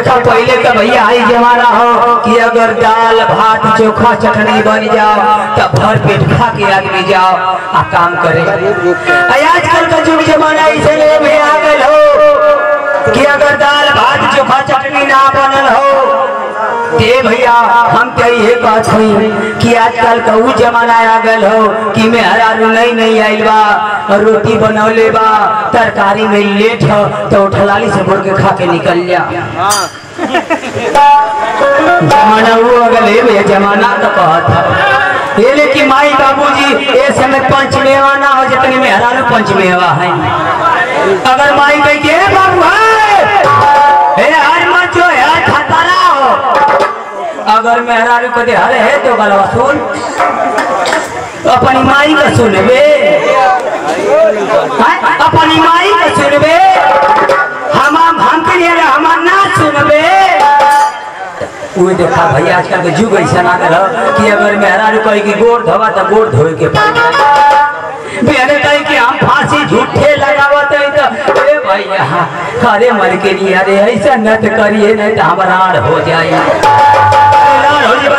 देखा पहले का भैया आई जमाना हो कि अगर दाल भात चोखा चटनी बन जाओ तब भर पेट खा के आदमी जाओ आ काम करे। आजकल का जुग जमाना इसलिए भी आ गए हो कि अगर दाल भात चोखा चटनी ना बनल हो दे भैया हम तो ये बात हुई कि आजकल का वो जमाना आ गल हो कि मैं हरारू नहीं आइल बा और रोटी बनौले बा तरकारी में लेट हो तो ठलाली से मुड़ के खा के निकल जा। जमाना वो अगल है भैया जमाना तो कहता ये लेकिन माई बाबूजी ये समय पंचमेवा ना हो जितने में हरारू पंचमेवा है। अगर माई कह के बाबू है हर मत जो है खतरा हो अगर मेहरारू को दे हरे है तो गलवा सुन अपनी माई का सुनबे अपनी माई का सुनबे हम के लिए हम ना सुनबे। वो देखा भैया आजकल के जुग ऐसा ना कर कि अगर मेहरारू कहे कि गोड़ धोवा तो गोड़ धोए के बेहरे कहे कि हम फांसी झूठे लगावत है तो ए भैया अरे मर के लिए अरे ऐसा नत करिए नहीं तो हमारा हो जाए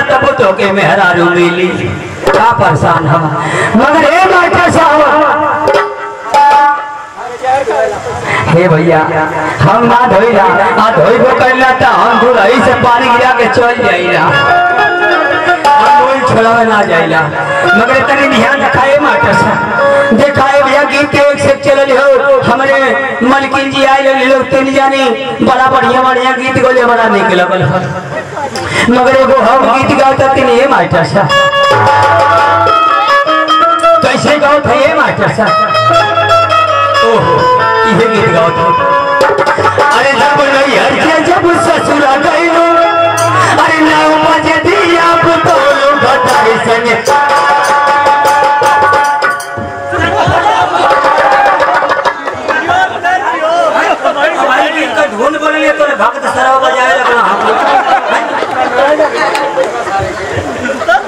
तब तो के मेहरारू मिली क्या परेशान हम मगर हे मास्टर साहब हे भैया हम ना धोइला आ धोइबो करला त हम धुरई से पानी गिरा के चल जाइला हम कोई छोड़ावे ना जाइला मगर तनी ध्यान रखाए मास्टर साहब देखाए भैया गीत एक से चलल हो हमरे मलकिन जी आए लोग तीन जानी बड़ा बढ़िया गीत गोले बड़ा निक लगल मगर एगो हम गीत गाता तीन ये मास्टर साहब कैसे गाओ थे ये मास्टर साहब ओहो ये गीत गाओ थे अरे जब नहीं जब ससुरा गई अरे 9 बजे दिया तो लोग बताए संगे ढोल बोले तो भक्त सराव बजाए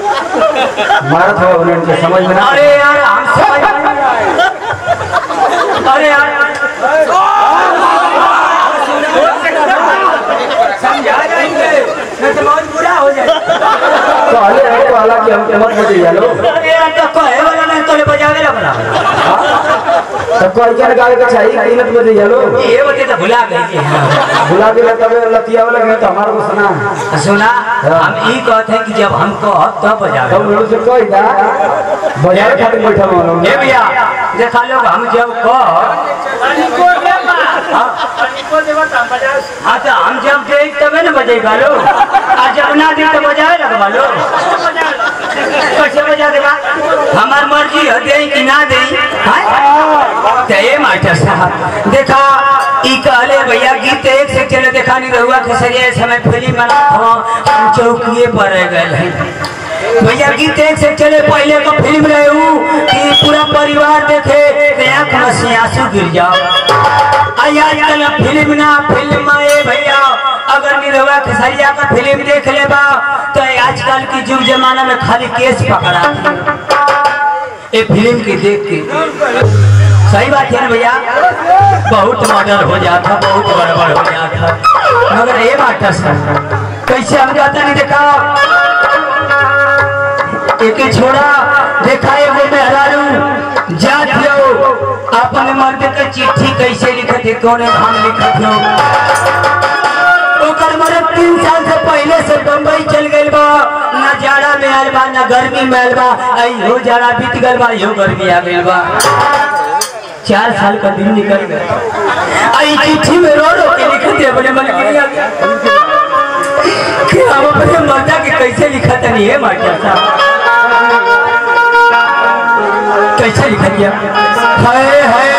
मारत हो उनके समझ में ना अरे यार हम समझ अरे यार समझा जाएंगे नहीं तो बहुत बुरा हो जाए तो हालांकि हम मत बजाइए लो अरे यार तो कहे वाला नहीं तो बजावे लगना सबको क्या गावे के चाहिए कीमत बजाइए लो ये बते तो भुला गए तब लतिया वाला गए तो हमारे को सुना हम ई कहते हैं कि जब हमको तब बजावे तब लोग से कोई दा बजावे खातिर बैठा मानो ए भैया देखा लोग हम जब हाँ तो हम जब देख तबे न बजेगा लो आज जब ना देख तो बजावे लगवा लो कैसे बजा देगा हमार मर्जी हो दे कि ना दे तो ये मास्टर साहब देखा ई कहले भैया गीत एक से चले देखा नहीं रहुआ खेसरिया समय फिल्म बना हम चौकिए पर रह गए भैया गीत एक से चले पहले को फिल्म रहे कि पूरा परिवार देखे आँख में से आंसू गिर जाओ आजकल फिल्म ना फिल्म भैया अगर निरहुआ खेसरिया का फिल्म देख लेबा तो आजकल की जुग जमाना में खाली केस पकड़ा ये फिल्म की देख के सही बात है ना भैया बहुत मर्डर हो जाता बहुत गड़बड़ हो जाता मगर ये मास्टर साहब कैसे हम जाता नहीं देखा एक छोड़ा देखा एगो मेहरारू जात हो अपने मर्द के चिट्ठी कैसे लिखत है कौन हम लिखत हो ओकर मर्द 3 साल से पहले से बम्बई चल गए बा न जाड़ा में आयल बा न गर्मी में आयल बा हो जाड़ा बीत गल बा यो गर्मी आ गइल बा 4 साल का दिन निकल गया आई चिट्ठी में रो रो के लिखत है बड़े मन के लिए कि हम अपने मर्द के कैसे लिखत नहीं है मास्टर साहब कैसे लिखा दिया हाय हाय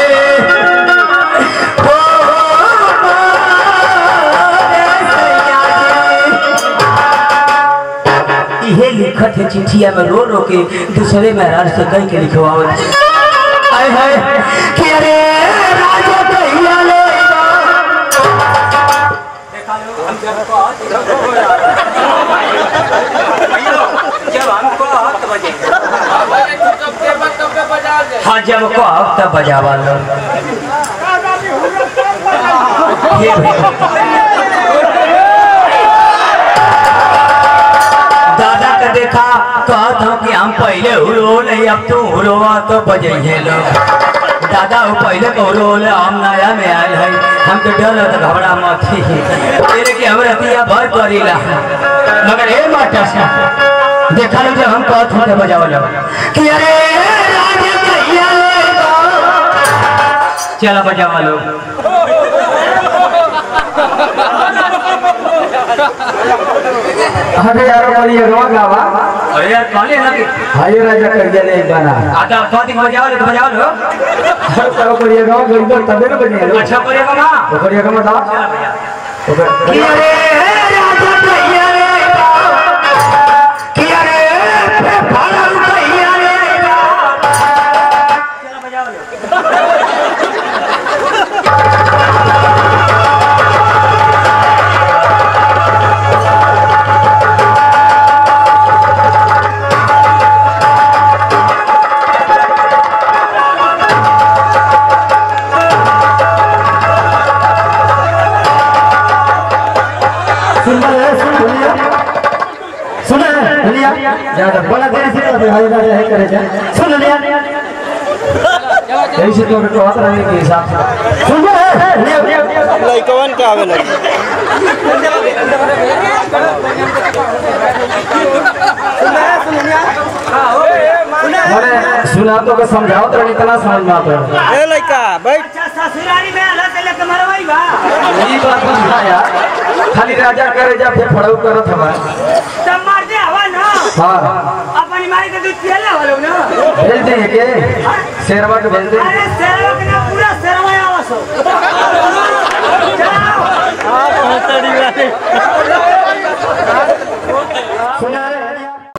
ये लिखत है चिट्ठिया में रो रो के दूसरे महाराज से कह के लिखवावत हाय हाय कि अरे राजा कहिया ले देखा लो हम जब हमको हक बजे हाँ जब को हफ्ता बजावा लो ये हम पहले हुलो नहीं अब तू हुलोवा तो बजइए लोग दादा वो पहले कौरो ले हम नया में आयल है हमके डर तो घबरा मत तेरे के हम रतिया भर करीला मगर ए माता सा देखा लो जब हम कहत होते बजावल कि अरे राज कहिया चला बजावा लो अरे यार बोलिए रोग गावा अरे यार काले ना हाय राजा कर दिया एक गाना आधा कौन बजाओ लो बजाओ लो चलो बोलिए गाओ गरीब तबे ना बनिए अच्छा करेगा ना तो करिएगा मत आओ कि अरे राजा कहिया कि अरे भाड़ा कहिया चला बजाओ लो ज्यादा बड़ा देर से करे जाए सुन लिया ऐसे तो बेटो हाथ रहने के हिसाब से सुन लइकवन के आवे लगी सुना तो समझाओ तो इतना समझ में आता ए लइका बैठ अच्छा ससुरारी में अलग से लेके मरवाई बा ये बात समझा यार खाली राजा करे जा फिर फड़ाऊ करत हवा तब मार दे हवा ना हां अपनी माई के दूध पियला वालो ना भेज दे के शेरवा के भेज दे अरे शेरवा के